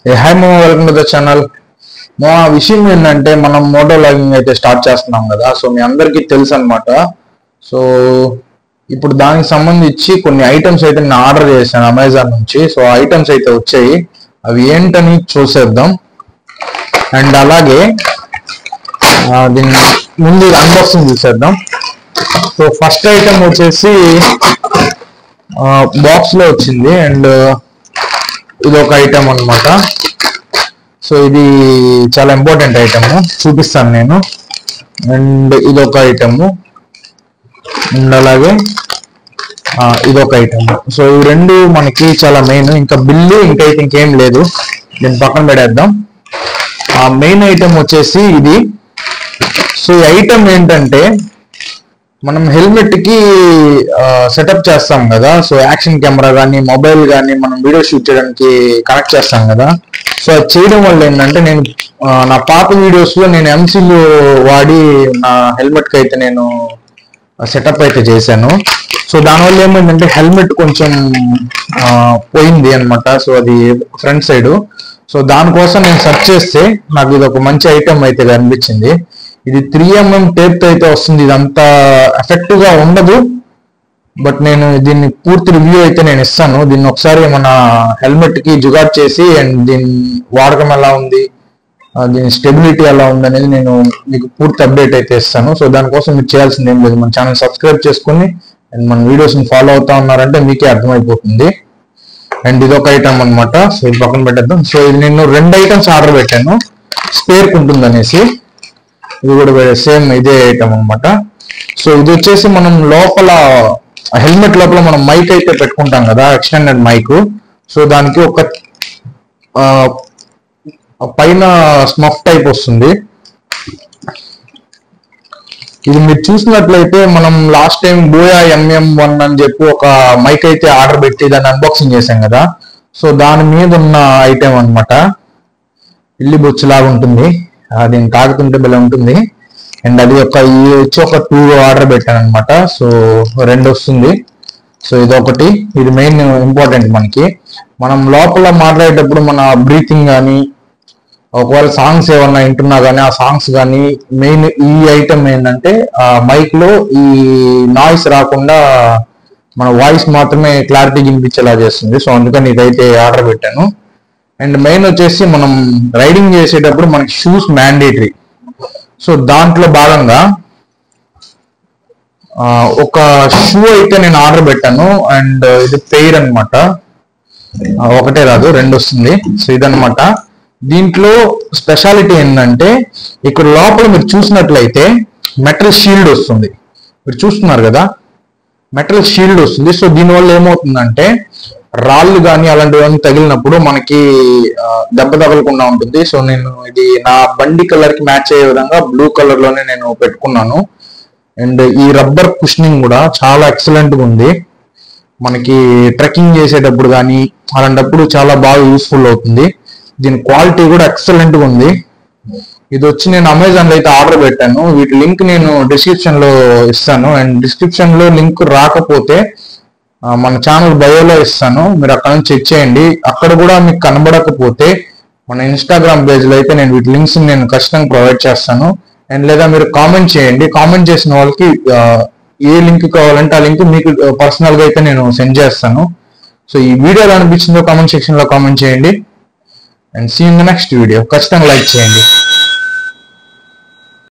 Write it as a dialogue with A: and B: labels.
A: Hi మో, welcome to the channel. మా విషయం ఏంటంటే మనం మోటో వ్లాగింగ్ అయితే స్టార్ట్ చేస్తున్నాం కదా. సో మీ అందరికీ తెలుసు అనమాట. సో ఇప్పుడు దానికి సంబంధించి కొన్ని ఐటమ్స్ అయితే నేను ఆర్డర్ చేశాను అమెజాన్ నుంచి. సో ఐటమ్స్ అయితే వచ్చాయి, అవి ఏంటని చూసేద్దాం. అండ్ అలాగే దీన్ని ముందు అన్బాక్సింగ్ చూసేద్దాం. సో ఫస్ట్ ఐటమ్ వచ్చేసి బాక్స్ లో వచ్చింది. అండ్ ఇది ఒక ఐటమ్ అన్నమాట. సో ఇది చాలా ఇంపార్టెంట్ ఐటమ్, చూపిస్తాను నేను. అండ్ ఇది ఒక ఐటమ్, అండ్ అలాగే ఇది ఒక ఐటమ్. సో ఇవి రెండు మనకి చాలా మెయిన్. ఇంకా బిల్లు ఇంకైతే ఇంకేం లేదు, దీన్ని పక్కన పెడేద్దాం. ఆ మెయిన్ ఐటమ్ వచ్చేసి ఇది. సో ఈ ఐటమ్ ఏంటంటే మనం హెల్మెట్ కి సెటప్ చేస్తాం కదా. సో యాక్షన్ కెమెరా కానీ మొబైల్ కానీ మనం వీడియో షూట్ చేయడానికి కనెక్ట్ చేస్తాం కదా. సో అది చేయడం వల్ల ఏంటంటే నేను నా పాత వీడియోస్ లో నేను ఎంసీలు వాడి నా హెల్మెట్ కి అయితే నేను సెటప్ అయితే చేశాను. సో దానివల్ల ఏమైందంటే హెల్మెట్ కొంచెం పోయింది అనమాట. సో అది ఫ్రంట్ సైడ్. సో దానికోసం నేను సెర్చ్ చేస్తే నాకు ఇది ఒక మంచి ఐటమ్ అయితే కనిపించింది. ఇది 3mm టేప్ అయితే వస్తుంది. ఇదంతా ఎఫెక్టివ్ గా ఉండదు, బట్ నేను దీన్ని పూర్తి రివ్యూ అయితే నేను ఇస్తాను. దీన్ని ఒకసారి మన హెల్మెట్ కి జుగాడ్ చేసి అండ్ దీని వాడకం ఎలా ఉంది, దీని స్టెబిలిటీ ఎలా ఉంది అనేది నేను మీకు పూర్తి అప్డేట్ అయితే ఇస్తాను. సో దానికోసం మీరు చేయాల్సింది ఏం లేదు, మన ఛానల్ సబ్స్క్రైబ్ చేసుకుని అండ్ మన వీడియోస్ ని ఫాలో అవుతా ఉన్నారంటే మీకే అర్థమైపోతుంది. అండ్ ఇది ఒక ఐటమ్ అనమాట. సో ఇది పక్కన పెట్టేద్దాం. సో ఇది నేను 2 ఐటమ్స్ ఆర్డర్ పెట్టాను, స్పేర్ ఉంటుంది అనేసి. ఇది కూడా సేమ్ ఇదే ఐటమ్ అనమాట. సో ఇది వచ్చేసి మనం లోపల హెల్మెట్ లోపల మనం మైక్ అయితే పెట్టుకుంటాం కదా, ఎక్స్టెండెడ్ మైక్. సో దానికి ఒక పైన స్మఫ్ టైప్ వస్తుంది. ఇది మీరు చూసినట్లయితే మనం లాస్ట్ టైం బోయా MM1 అని చెప్పి ఒక మైక్ అయితే ఆర్డర్ పెట్టి దాన్ని అన్బాక్సింగ్ చేశాం కదా. సో దాని మీద ఉన్న ఐటమ్ అనమాట. ఇల్లి బొచ్చులాగా ఉంటుంది, దీన్ని తాగుతుంటే భలే ఉంటుంది. అండ్ అది వచ్చి ఒక 2 ఆర్డర్ పెట్టాను అనమాట. సో 2 వస్తుంది. సో ఇది ఒకటి, ఇది మెయిన్ ఇంపార్టెంట్ మనకి. మనం లోపల మాట్లాడేటప్పుడు మన బ్రీతింగ్ కానీ ఒకవేళ సాంగ్స్ ఏమన్నా వింటున్నా కానీ ఆ సాంగ్స్ కానీ మెయిన్ ఈ ఐటమ్ ఏంటంటే మైక్ లో ఈ నాయిస్ రాకుండా మన వాయిస్ మాత్రమే క్లారిటీ వినిపించేలా చేస్తుంది. సో అందుకని ఇదైతే ఆర్డర్ పెట్టాను. అండ్ మెయిన్ వచ్చేసి మనం రైడింగ్ చేసేటప్పుడు మనకి షూస్ మ్యాండేటరీ. సో దాంట్లో భాగంగా ఒక షూ అయితే నేను ఆర్డర్ పెట్టాను. అండ్ ఇది పెయిర్ అనమాట, ఒకటే రాదు 2 వస్తుంది. సో ఇదనమాట. దీంట్లో స్పెషాలిటీ ఏంటంటే ఇక్కడ లోపల మీరు చూసినట్లయితే మెటల్ షీల్డ్ వస్తుంది. మీరు చూస్తున్నారు కదా, మెటల్ షీల్డ్ వస్తుంది. సో దీనివల్ల ఏమవుతుందంటే రాళ్ళు కానీ అలాంటివన్నీ తగిలినప్పుడు మనకి దెబ్బ తగలకుండా ఉంటుంది. సో నేను ఇది నా బండి కలర్ కి మ్యాచ్ అయ్యే విధంగా బ్లూ కలర్ లోనే నేను పెట్టుకున్నాను. అండ్ ఈ రబ్బర్ కుషనింగ్ కూడా చాలా ఎక్సలెంట్ గా ఉంది. మనకి ట్రెక్కింగ్ చేసేటప్పుడు కానీ అలాంటప్పుడు చాలా బాగా యూస్ఫుల్ అవుతుంది. దీని క్వాలిటీ కూడా ఎక్సలెంట్ గా ఉంది. ఇది వచ్చి నేను అమెజాన్ లో అయితే ఆర్డర్ పెట్టాను. వీటి లింక్ నేను డిస్క్రిప్షన్ లో ఇస్తాను. అండ్ డిస్క్రిప్షన్ లో లింక్ రాకపోతే మన ఛానల్ బయోలో ఇస్తాను, మీరు అక్కడ నుంచి చెక్ చేయండి. అక్కడ కూడా మీకు కనబడకపోతే మన ఇన్స్టాగ్రామ్ పేజ్ లో అయితే నేను వీటి లింక్స్ నేను ఖచ్చితంగా ప్రొవైడ్ చేస్తాను. అండ్ లేదా మీరు కామెంట్ చేయండి, కామెంట్ చేసిన వాళ్ళకి ఏ లింక్ కావాలంటే ఆ లింక్ మీకు పర్సనల్ గా అయితే నేను సెండ్ చేస్తాను. సో ఈ వీడియో ఎలా అనిపించిందో కామెంట్ సెక్షన్ లో కామెంట్ చేయండి. And see in the next video. ఖచ్చితంగా లైక్ చేయండి.